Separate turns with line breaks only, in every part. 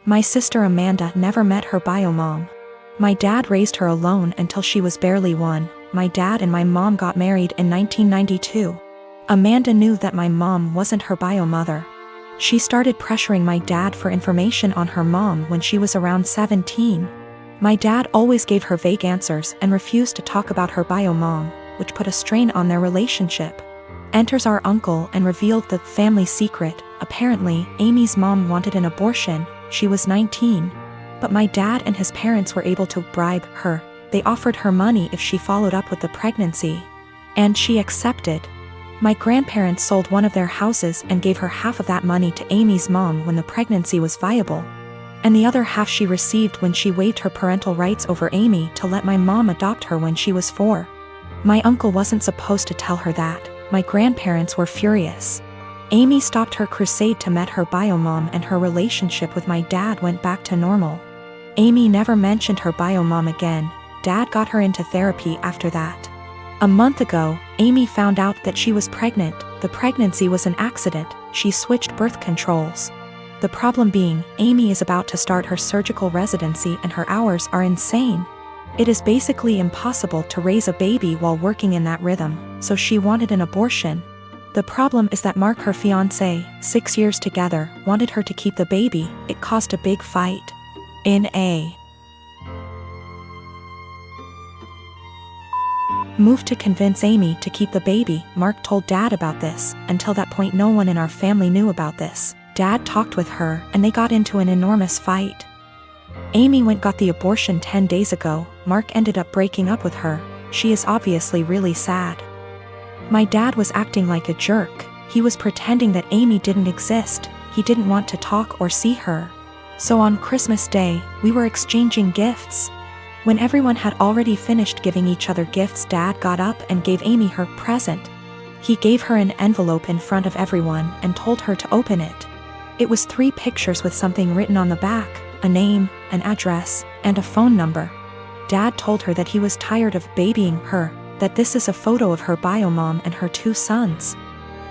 My sister Amanda never met her bio mom. My dad raised her alone until she was barely 1. My dad and my mom got married in 1992. Amanda knew that my mom wasn't her bio mother. She started pressuring my dad for information on her mom when she was around 17. My dad always gave her vague answers and refused to talk about her bio mom, which put a strain on their relationship. Enters our uncle and revealed the family secret. Apparently, Amy's mom wanted an abortion. She was 19. But my dad and his parents were able to bribe her. They offered her money if she followed up with the pregnancy. And she accepted. My grandparents sold one of their houses and gave her half of that money to Amy's mom when the pregnancy was viable. And the other half she received when she waived her parental rights over Amy to let my mom adopt her when she was 4. My uncle wasn't supposed to tell her that. My grandparents were furious. Amy stopped her crusade to meet her bio mom, and her relationship with my dad went back to normal. Amy never mentioned her bio mom again. Dad got her into therapy after that. A month ago, Amy found out that she was pregnant. The pregnancy was an accident. She switched birth controls. The problem being, Amy is about to start her surgical residency and her hours are insane. It is basically impossible to raise a baby while working in that rhythm, so she wanted an abortion. The problem is that Mark, her fiancé, 6 years together, wanted her to keep the baby. It caused a big fight. In a move to convince Amy to keep the baby, Mark told Dad about this. Until that point, no one in our family knew about this. Dad talked with her, and they got into an enormous fight. Amy got the abortion 10 days ago. Mark ended up breaking up with her. She is obviously really sad. My dad was acting like a jerk. He was pretending that Amy didn't exist. He didn't want to talk or see her. So on Christmas Day, we were exchanging gifts. When everyone had already finished giving each other gifts, Dad got up and gave Amy her present. He gave her an envelope in front of everyone and told her to open it. It was 3 pictures with something written on the back, a name, an address, and a phone number. Dad told her that he was tired of babying her, that this is a photo of her bio mom and her 2 sons.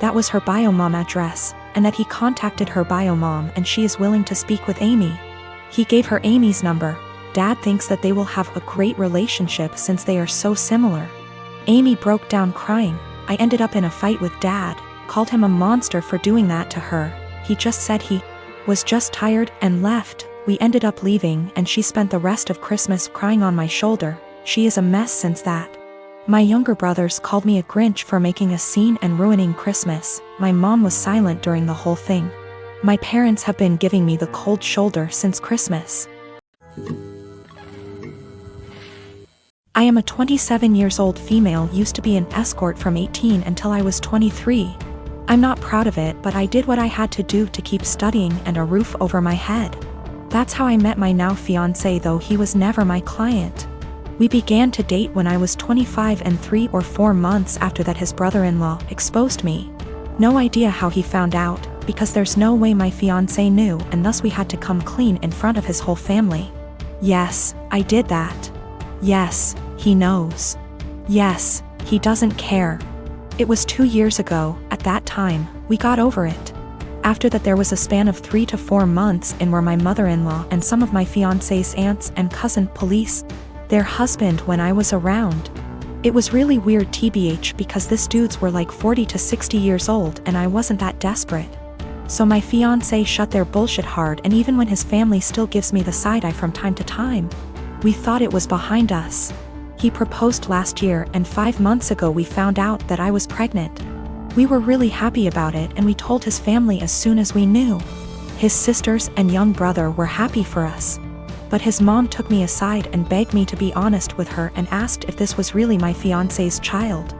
That was her bio mom address, and that he contacted her bio mom and she is willing to speak with Amy. He gave her Amy's number. Dad thinks that they will have a great relationship since they are so similar. Amy broke down crying. I ended up in a fight with Dad, called him a monster for doing that to her. He just said he was just tired and left. We ended up leaving and she spent the rest of Christmas crying on my shoulder. She is a mess since that. My younger brothers called me a Grinch for making a scene and ruining Christmas. My mom was silent during the whole thing. My parents have been giving me the cold shoulder since Christmas. I am a 27-years-old female, used to be an escort from 18 until I was 23. I'm not proud of it, but I did what I had to do to keep studying and a roof over my head. That's how I met my now fiancé, though he was never my client. We began to date when I was 25, and 3 or 4 months after that his brother-in-law exposed me. No idea how he found out, because there's no way my fiancé knew, and thus we had to come clean in front of his whole family. Yes, I did that. Yes, he knows. Yes, he doesn't care. It was 2 years ago. At that time, we got over it. After that there was a span of 3 to 4 months in where my mother-in-law and some of my fiancé's aunts and cousin police their husband when I was around. It was really weird tbh, because these dudes were like 40 to 60 years old and I wasn't that desperate. So my fiancé shut their bullshit hard, and even when his family still gives me the side eye from time to time. We thought it was behind us. He proposed last year, and 5 months ago we found out that I was pregnant. We were really happy about it, and we told his family as soon as we knew. His sisters and young brother were happy for us. But his mom took me aside and begged me to be honest with her and asked if this was really my fiancé's child.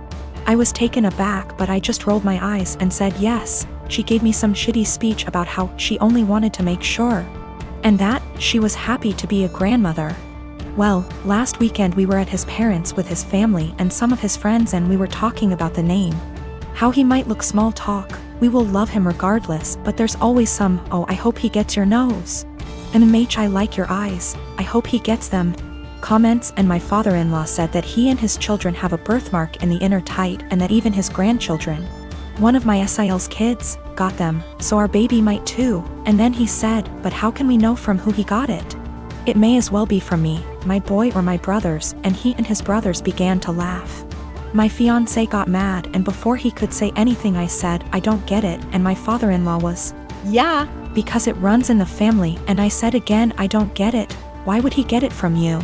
I was taken aback, but I just rolled my eyes and said yes. She gave me some shitty speech about how she only wanted to make sure. And that she was happy to be a grandmother. Well, last weekend we were at his parents' with his family and some of his friends, and we were talking about the name. How he might look, small talk. We will love him regardless, but there's always some, oh, I hope he gets your nose. MMH, I like your eyes. I hope he gets them. Comments. And my father-in-law said that he and his children have a birthmark in the inner tight, and that even his grandchildren. One of my SIL's kids got them, so our baby might too. And then he said, but how can we know from who he got it? It may as well be from me, my boy or my brothers, and he and his brothers began to laugh. My fiancé got mad, and before he could say anything I said, I don't get it, and my father-in-law was, yeah, because it runs in the family, and I said again, I don't get it, why would he get it from you?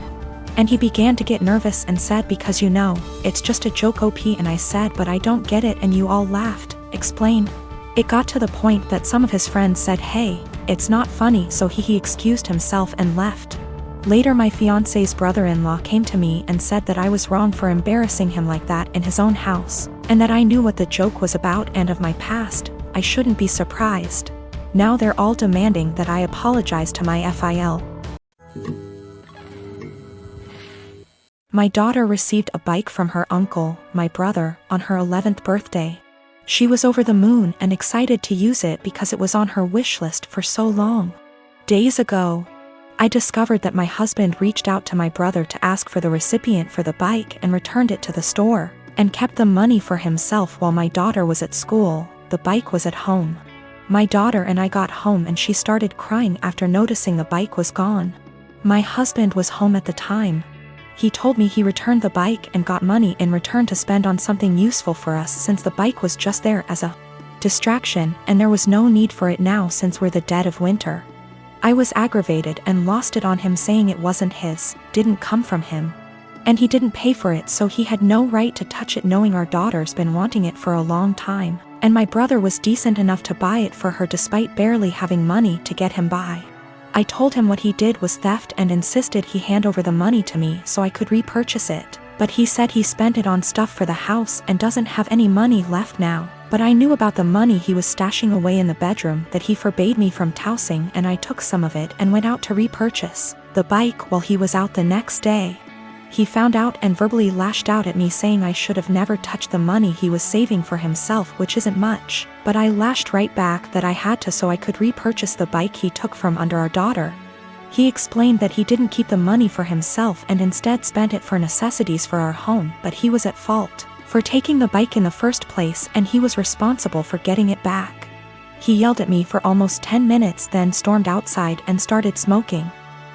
And he began to get nervous and said, because you know, it's just a joke OP, and I said, but I don't get it, and you all laughed, explained. It got to the point that some of his friends said, hey, it's not funny, so he excused himself and left. Later my fiancé's brother-in-law came to me and said that I was wrong for embarrassing him like that in his own house, and that I knew what the joke was about and of my past, I shouldn't be surprised. Now they're all demanding that I apologize to my FIL. My daughter received a bike from her uncle, my brother, on her 11th birthday. She was over the moon and excited to use it because it was on her wish list for so long. Days ago, I discovered that my husband reached out to my brother to ask for the recipient for the bike and returned it to the store, and kept the money for himself while my daughter was at school. The bike was at home. My daughter and I got home and she started crying after noticing the bike was gone. My husband was home at the time. He told me he returned the bike and got money in return to spend on something useful for us since the bike was just there as a distraction and there was no need for it now since we're the dead of winter. I was aggravated and lost it on him saying it wasn't his, didn't come from him. And he didn't pay for it so he had no right to touch it knowing our daughter's been wanting it for a long time, and my brother was decent enough to buy it for her despite barely having money to get him by. I told him what he did was theft and insisted he hand over the money to me so I could repurchase it, but he said he spent it on stuff for the house and doesn't have any money left now. But I knew about the money he was stashing away in the bedroom that he forbade me from tossing, and I took some of it and went out to repurchase the bike while he was out the next day. He found out and verbally lashed out at me saying I should have never touched the money he was saving for himself, which isn't much, but I lashed right back that I had to so I could repurchase the bike he took from under our daughter. He explained that he didn't keep the money for himself and instead spent it for necessities for our home, but he was at fault for taking the bike in the first place and he was responsible for getting it back. He yelled at me for almost 10 minutes, then stormed outside and started smoking.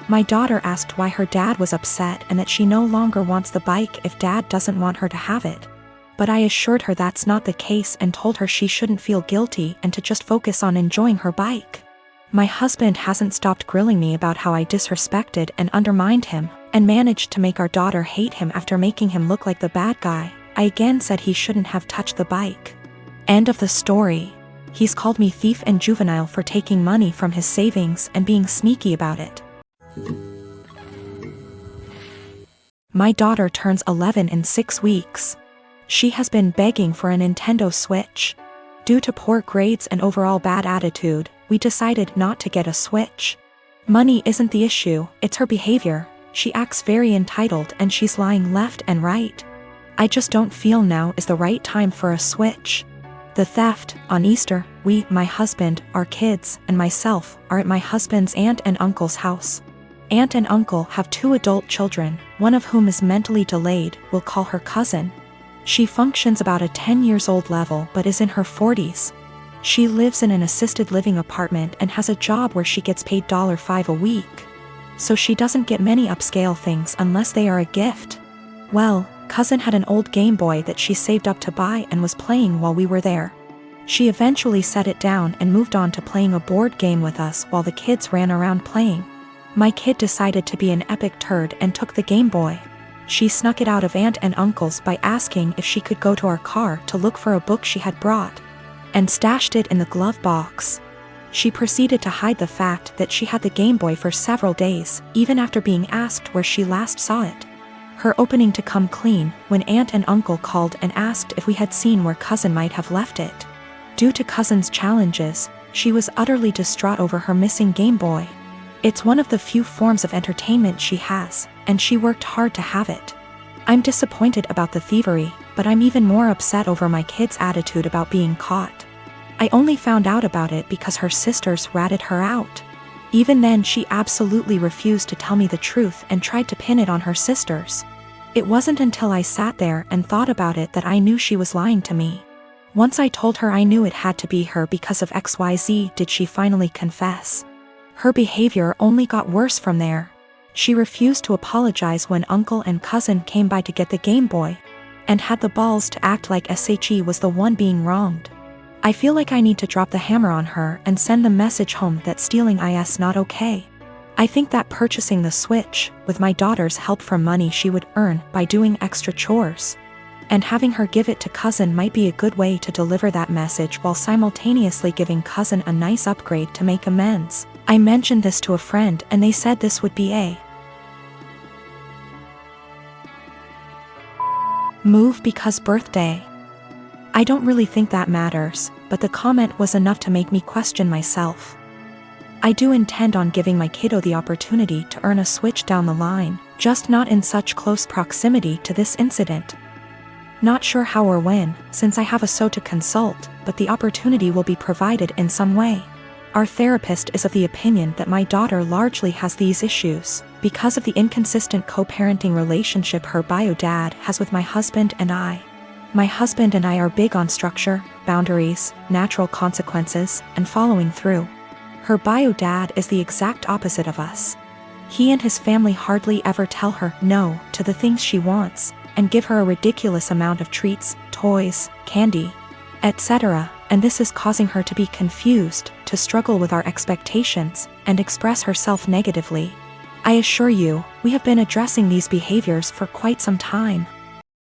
My daughter asked why her dad was upset and that she no longer wants the bike if dad doesn't want her to have it. But I assured her that's not the case and told her she shouldn't feel guilty and to just focus on enjoying her bike. My husband hasn't stopped grilling me about how I disrespected and undermined him, and managed to make our daughter hate him after making him look like the bad guy. I again said he shouldn't have touched the bike. End of the story. He's called me thief and juvenile for taking money from his savings and being sneaky about it. My daughter turns 11 in 6 weeks. She has been begging for a Nintendo Switch. Due to poor grades and overall bad attitude, we decided not to get a Switch. Money isn't the issue, it's her behavior. She acts very entitled and she's lying left and right. I just don't feel now is the right time for a Switch. The theft, on Easter, we, my husband, our kids, and myself, are at my husband's aunt and uncle's house. Aunt and uncle have 2 adult children, one of whom is mentally delayed, we'll call her cousin. She functions about a 10 years old level but is in her 40s. She lives in an assisted living apartment and has a job where she gets paid $5 a week. So she doesn't get many upscale things unless they are a gift. Well, cousin had an old Game Boy that she saved up to buy and was playing while we were there. She eventually set it down and moved on to playing a board game with us while the kids ran around playing. My kid decided to be an epic turd and took the Game Boy. She snuck it out of aunt and uncle's by asking if she could go to our car to look for a book she had brought, and stashed it in the glove box. She proceeded to hide the fact that she had the Game Boy for several days, even after being asked where she last saw it. Her opening to come clean when aunt and uncle called and asked if we had seen where cousin might have left it. Due to cousin's challenges, she was utterly distraught over her missing Game Boy. It's one of the few forms of entertainment she has, and she worked hard to have it. I'm disappointed about the thievery, but I'm even more upset over my kid's attitude about being caught. I only found out about it because her sisters ratted her out. Even then she absolutely refused to tell me the truth and tried to pin it on her sisters. It wasn't until I sat there and thought about it that I knew she was lying to me. Once I told her I knew it had to be her because of XYZ, did she finally confess? Her behavior only got worse from there. She refused to apologize when uncle and cousin came by to get the Game Boy, and had the balls to act like SHE was the one being wronged. I feel like I need to drop the hammer on her and send the message home that stealing is not okay. I think that purchasing the Switch, with my daughter's help from money she would earn by doing extra chores, and having her give it to cousin might be a good way to deliver that message while simultaneously giving cousin a nice upgrade to make amends. I mentioned this to a friend and they said this would be a move because birthday. I don't really think that matters, but the comment was enough to make me question myself. I do intend on giving my kiddo the opportunity to earn a Switch down the line, just not in such close proximity to this incident. Not sure how or when, since I have a to consult, but the opportunity will be provided in some way. Our therapist is of the opinion that my daughter largely has these issues because of the inconsistent co-parenting relationship her bio dad has with my husband and I. My husband and I are big on structure, boundaries, natural consequences, and following through. Her bio dad is the exact opposite of us. He and his family hardly ever tell her no to the things she wants, and give her a ridiculous amount of treats, toys, candy, etc., and this is causing her to be confused, to struggle with our expectations, and express herself negatively. I assure you, we have been addressing these behaviors for quite some time.